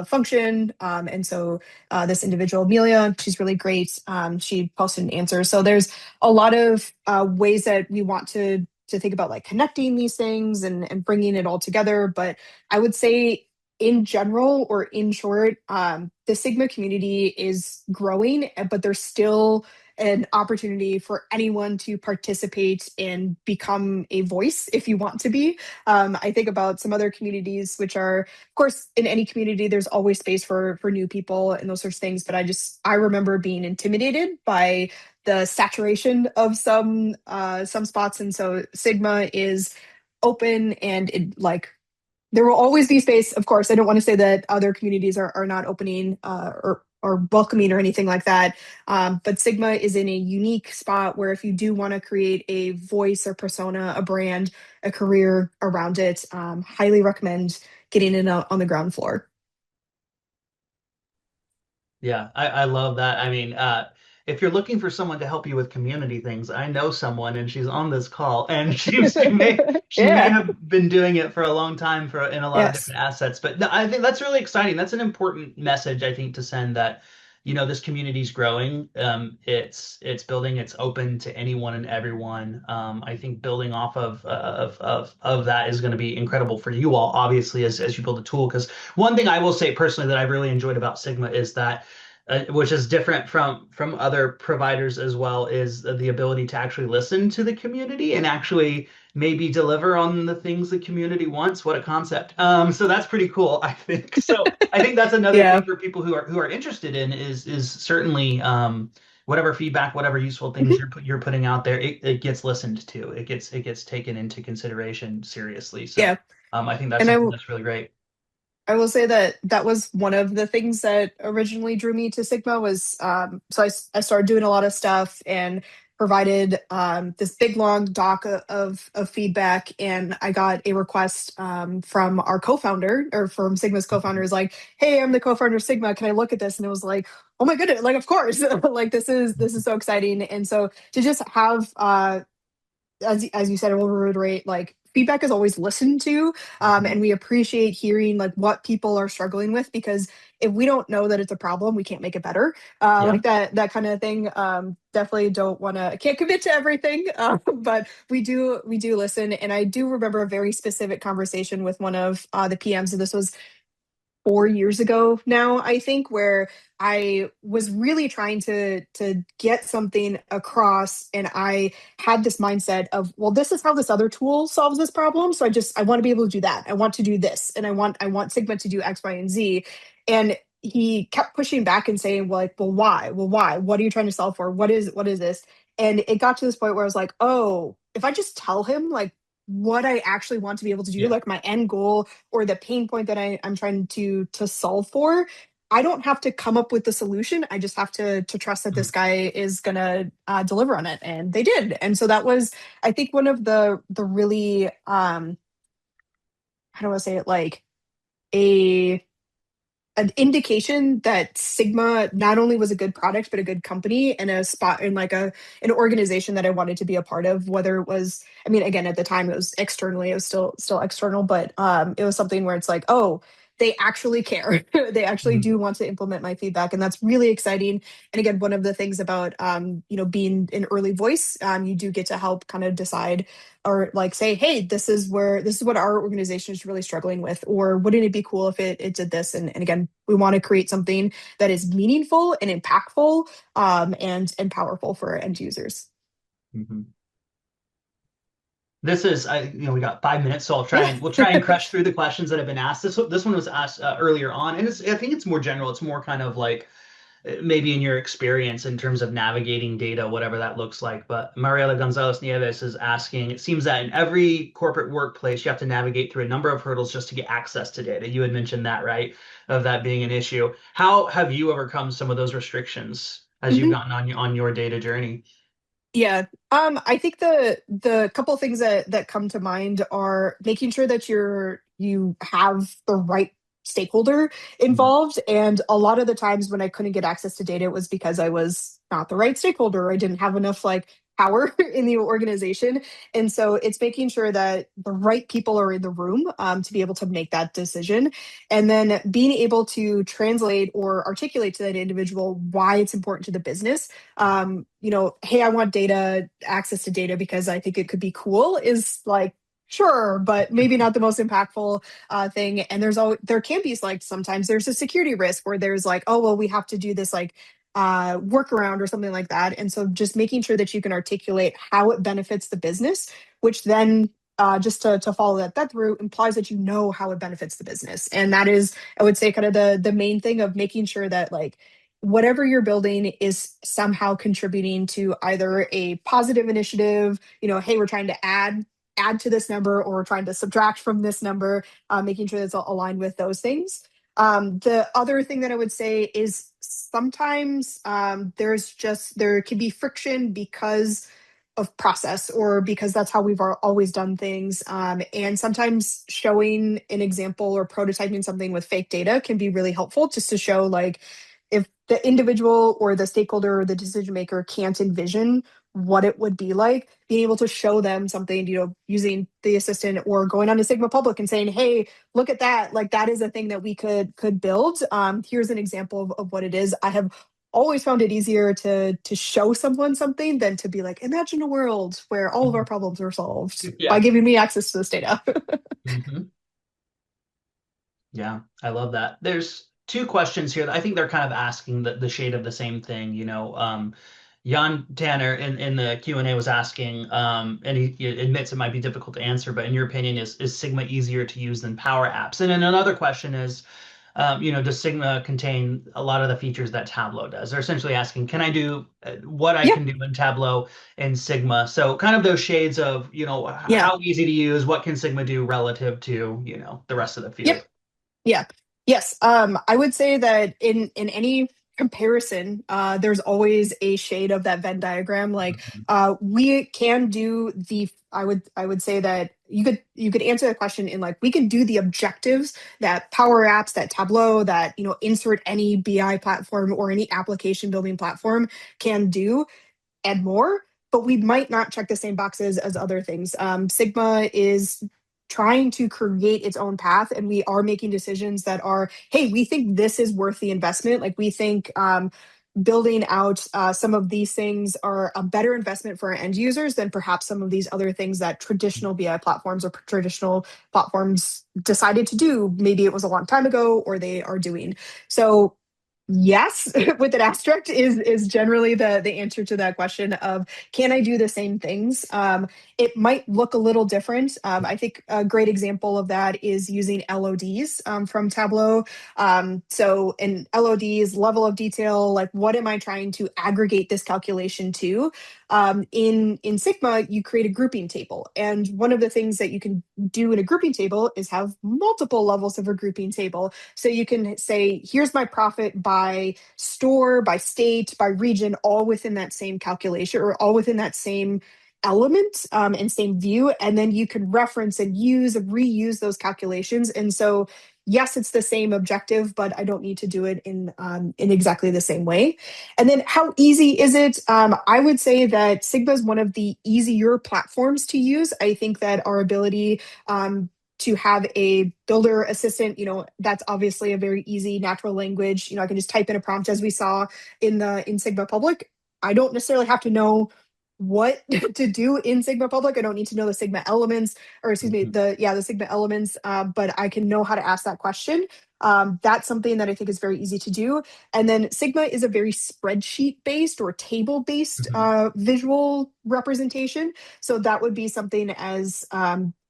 function. And so this individual, Amelia, she's really great. She posted an answer. So there's a lot of ways that we want to think about like connecting these things and bringing it all together. But I would say in general, or in short, the Sigma community is growing, but there's still an opportunity for anyone to participate and become a voice if you want to be. I think about some other communities, which are, of course, in any community, there's always space for new people and those sorts of things. But I remember being intimidated by the saturation of some spots, and so Sigma is open and it like there will always be space. Of course, I don't want to say that other communities are not opening or welcoming or anything like that. But Sigma is in a unique spot where if you do want to create a voice or persona, a brand, a career around it, highly recommend getting in on the ground floor. Yeah, I love that. I mean, if you're looking for someone to help you with community things, I know someone and she's on this call and she may Yeah. have been doing it for a long time for in a lot of Yes. different assets. But no, I think that's really exciting. That's an important message, I think, to send that, this community's growing. It's building, it's open to anyone and everyone. I think building off of that is going to be incredible for you all, obviously, as you build a tool. Because one thing I will say personally that I really enjoyed about Sigma is that, which is different from other providers as well, is the ability to actually listen to the community and actually maybe deliver on the things the community wants. What a concept! So that's pretty cool, I think. So I think that's another Yeah. thing for people who are interested in is certainly whatever feedback, whatever useful things you're putting out there, it gets listened to. It gets taken into consideration seriously. So Yeah. I think that's And something that's really great. I will say that that was one of the things that originally drew me to Sigma was I started doing a lot of stuff and provided this big long doc of feedback, and I got a request from our co-founder, or from Sigma's co-founder, is like, hey, I'm the co-founder of Sigma, can I look at this? And it was like, oh my goodness, like of course. Like this is so exciting. And so to just have as you said, I will reiterate, like feedback is always listened to, Mhm. and we appreciate hearing like what people are struggling with, because if we don't know that it's a problem, we can't make it better. Yeah. Like that kind of thing. Definitely don't want to, can't commit to everything, but we do listen. And I do remember a very specific conversation with one of the PMs, and this was 4 years ago now, I think, where I was really trying to get something across, and I had this mindset of, well, this is how this other tool solves this problem. So I want to be able to do that. I want to do this, and I want Sigma to do X, Y, and Z. And he kept pushing back and saying, well, like, well, why? Well, why? What are you trying to solve for? What is this? And it got to this point where I was like, oh, if I just tell him like what I actually want to be able to do, Yeah. like my end goal or the pain point that I'm trying to solve for, I don't have to come up with the solution. I just have to trust that this Mhm. guy is gonna deliver on it, and they did. And so that was, I think, one of the really how do I say it, like a an indication that Sigma not only was a good product, but a good company and a spot in like an organization that I wanted to be a part of, whether it was, I mean, again, at the time it was externally, it was still external, but it was something where it's like, oh, they actually care. They actually Mhm. do want to implement my feedback. And that's really exciting. And again, one of the things about, being an early voice, you do get to help kind of decide or like say, hey, this is what our organization is really struggling with, or wouldn't it be cool if it did this? And again, we want to create something that is meaningful and impactful, and powerful for our end users. Mhm. This is, we got 5 minutes, so Yeah. we'll try and crush through the questions that have been asked. This one was asked earlier on, and I think it's more general. It's more kind of like maybe in your experience in terms of navigating data, whatever that looks like. But Mariela Gonzalez Nieves is asking, it seems that in every corporate workplace, you have to navigate through a number of hurdles just to get access to data. You had mentioned that, right? Of that being an issue. How have you overcome some of those restrictions as you've Mhm. gotten on your data journey? Yeah. I think the couple of things that come to mind are making sure that you have the right stakeholder Mhm. involved. And a lot of the times when I couldn't get access to data, it was because I was not the right stakeholder. Or I didn't have enough like power in the organization. And so it's making sure that the right people are in the room, to be able to make that decision. And then being able to translate or articulate to that individual why it's important to the business. Hey, I want data, access to data because I think it could be cool is like, sure, but maybe not the most impactful thing. And there can be like sometimes there's a security risk where there's like, oh, well, we have to do this like workaround or something like that. And so just making sure that you can articulate how it benefits the business, which then just to follow that through implies that you know how it benefits the business. And that is, I would say, kind of the main thing of making sure that like whatever you're building is somehow contributing to either a positive initiative, hey, we're trying to add to this number or we're trying to subtract from this number, making sure that's aligned with those things. The other thing that I would say is sometimes there can be friction because of process or because that's how we've always done things. And sometimes showing an example or prototyping something with fake data can be really helpful just to show like if the individual or the stakeholder or the decision maker can't envision what it would be like, being able to show them something, using the assistant or going on to Sigma Public and saying, hey, look at that. Like that is a thing that we could build. Here's an example of what it is. I have always found it easier to show someone something than to be like, imagine a world where all of our problems are solved by Yeah. giving me access to this data. Mhm. Yeah, I love that. There's two questions here that I think they're kind of asking the shade of the same thing. Jan Tanner in the Q&A was asking, and he admits it might be difficult to answer, but in your opinion, is Sigma easier to use than Power Apps? And then another question is, does Sigma contain a lot of the features that Tableau does? They're essentially asking, can I do what I Yeah, can do in Tableau and Sigma? So kind of those shades of, yeah, how easy to use, what can Sigma do relative to, the rest of the yep. field? Yeah. Yes. I would say that in any comparison, there's always a shade of that Venn diagram. Like, we can do I would say that you could answer the question in like we can do the objectives that Power Apps, that Tableau, that insert any BI platform or any application building platform can do and more, but we might not check the same boxes as other things. Sigma is trying to create its own path, and we are making decisions that are, hey, we think this is worth the investment. Like we think building out some of these things are a better investment for our end users than perhaps some of these other things that traditional BI platforms or traditional platforms decided to do. Maybe it was a long time ago, or they are doing. So yes, with an asterisk is generally the answer to that question of can I do the same things? It might look a little different. I think a great example of that is using LODs from Tableau. So in LODs, level of detail, like what am I trying to aggregate this calculation to? In Sigma, you create a grouping table. And one of the things that you can do in a grouping table is have multiple levels of a grouping table. So you can say, here's my profit by store, by state, by region, all within that same calculation or all within that same element, and same view. And then you can reference and reuse those calculations. And so yes, it's the same objective, but I don't need to do it in exactly the same way. And then how easy is it? I would say that Sigma is one of the easier platforms to use. I think that our ability to have a builder assistant, that's obviously a very easy natural language. I can just type in a prompt as we saw in Sigma Public. I don't necessarily have to know what to do in Sigma Public. I don't need to know the Sigma elements, or excuse me, the Sigma elements, but I can know how to ask that question. That's something that I think is very easy to do. And then Sigma is a very spreadsheet based or table based visual representation. So that would be something as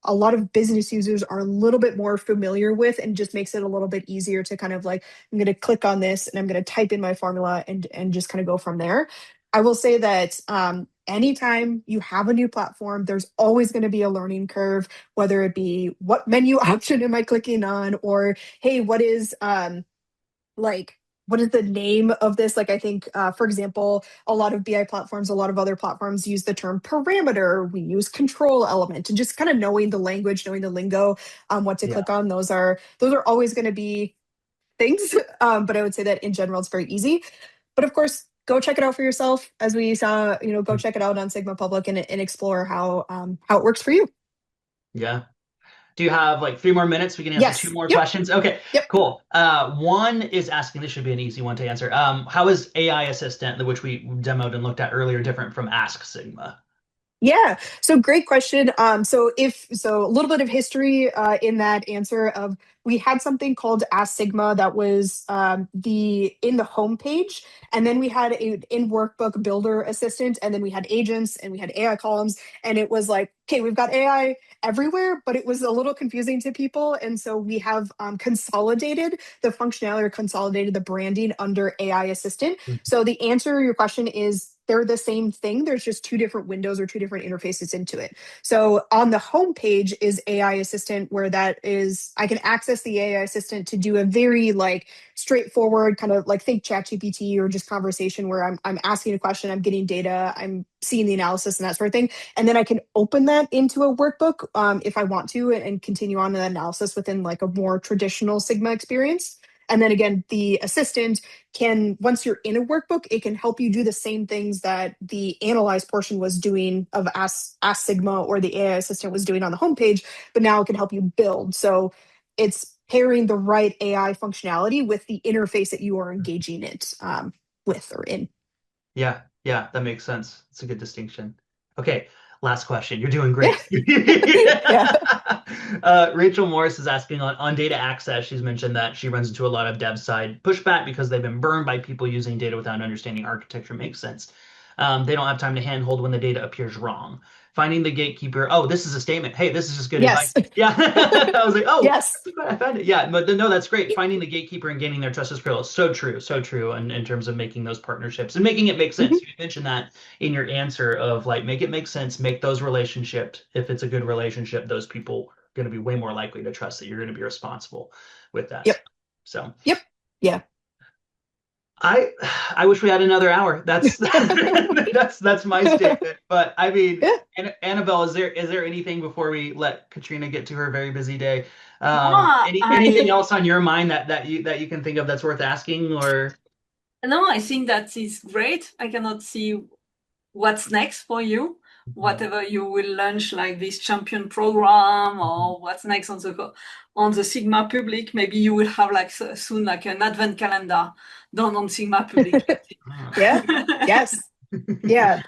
a lot of business users are a little bit more familiar with, and just makes it a little bit easier to kind of like, I'm going to click on this and I'm going to type in my formula and just kind of go from there. I will say that anytime you have a new platform, there's always going to be a learning curve, whether it be what menu option am I clicking on, or hey, what is what is the name of this? Like, I think, for example, a lot of BI platforms, a lot of other platforms use the term parameter. We use control element, and just kind of knowing the language, knowing the lingo, what to click on. Those are always going to be things. But I would say that in general, it's very easy. But of course, go check it out for yourself. As we saw, go check it out on Sigma Public and explore how it works for you. Yeah. Do you have like 3 more minutes? We can answer 2 more questions. Okay, cool. One is asking, this should be an easy one to answer. How is AI Assistant, which we demoed and looked at earlier, different from Ask Sigma? Yeah, so great question. So a little bit of history in that answer of, we had something called Ask Sigma that was in the homepage, and then we had a in workbook builder assistant, and then we had agents and we had AI columns, and it was like, okay, we've got AI everywhere, but it was a little confusing to people, and so we have consolidated the functionality, or consolidated the branding under AI Assistant. So the answer to your question is, they're the same thing. There's just 2 different windows or 2 different interfaces into it. So on the homepage is AI Assistant, where that is, I can access the AI Assistant to do a very straightforward kind of think ChatGPT or just conversation, where I'm asking a question, I'm getting data, I'm seeing the analysis and that sort of thing. And then I can open that into a workbook if I want to, and continue on the analysis within a more traditional Sigma experience. And then again, the assistant can, once you're in a workbook, it can help you do the same things that the analyze portion was doing of Ask Sigma, or the AI assistant was doing on the homepage, but now it can help you build. So it's pairing the right AI functionality with the interface that you are engaging it with or in. Yeah, that makes sense. It's a good distinction. Okay, last question. You're doing great. Rachel Morris is asking on data access. She's mentioned that she runs into a lot of dev side pushback because they've been burned by people using data without understanding architecture. Makes sense. They don't have time to handhold when the data appears wrong. Finding the gatekeeper. Oh, this is a statement. Hey, this is just good advice. Yeah. I was like, oh, yes. I found it. Yeah, but no, that's great. Finding the gatekeeper and gaining their trust is critical. So true. So true. And in terms of making those partnerships and making it make sense. You mentioned that in your answer of make it make sense, make those relationships. If it's a good relationship, those people are going to be way more likely to trust that you're going to be responsible with that. Yep. So. Yep. Yeah. I wish we had another hour. That's that's my statement. But I mean, Annabelle, is there anything before we let Katrina get to her very busy day? Anything else on your mind that you can think of that's worth asking? Or no, I think that is great. I cannot see what's next for you. Whatever you will launch, like this champion program, or what's next on the Sigma Public, maybe you will have soon an advent calendar done on Sigma Public. Yeah. Yes. Yeah.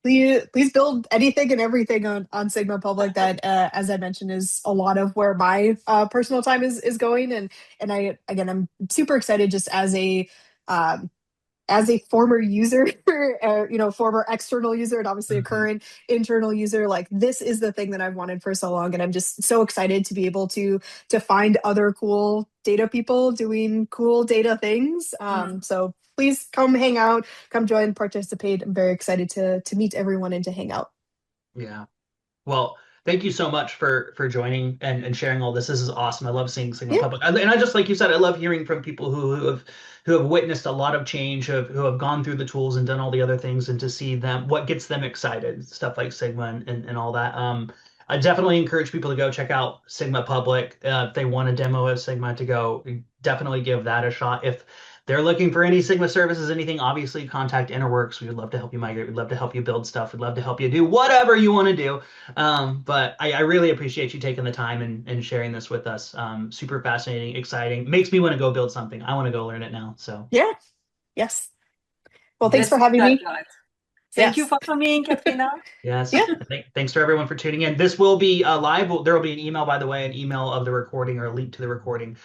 Please build anything and everything on Sigma Public. That, as I mentioned, is a lot of where my personal time is going. And I'm super excited, just as a former user, former external user, and obviously a current internal user. This is the thing that I've wanted for so long, and I'm just so excited to be able to find other cool data people doing cool data things. So please come hang out, come join, participate. I'm very excited to meet everyone and to hang out. Yeah. Well, thank you so much for joining and sharing all this. This is awesome. I love seeing Sigma Public. And I just, like you said, I love hearing from people who have witnessed a lot of change, who have gone through the tools and done all the other things, and to see them, what gets them excited, stuff like Sigma and all that. I definitely encourage people to go check out Sigma Public. If they want a demo of Sigma to go, definitely give that a shot. If they're looking for any Sigma services, anything, obviously contact Interworks. We would love to help you migrate. We'd love to help you build stuff. We'd love to help you do whatever you want to do. But I really appreciate you taking the time and sharing this with us. Super fascinating, exciting. Makes me want to go build something. I want to go learn it now. So Yeah. Yes. Well, thanks Let's for do having that, me. Garrett. Thank you Yes. for coming, Katrina. yes. Yeah. Thanks for everyone for tuning in. This will be live. There will be an email, by the way, an email of the recording or a link to the recording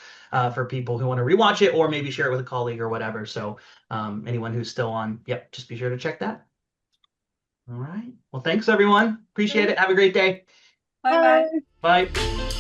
for people who want to rewatch it or maybe share it with a colleague or whatever. So anyone who's still on, yep, just be sure to check that. All right. Well, thanks everyone. Appreciate it. Have a great day. Bye bye. Bye. Bye.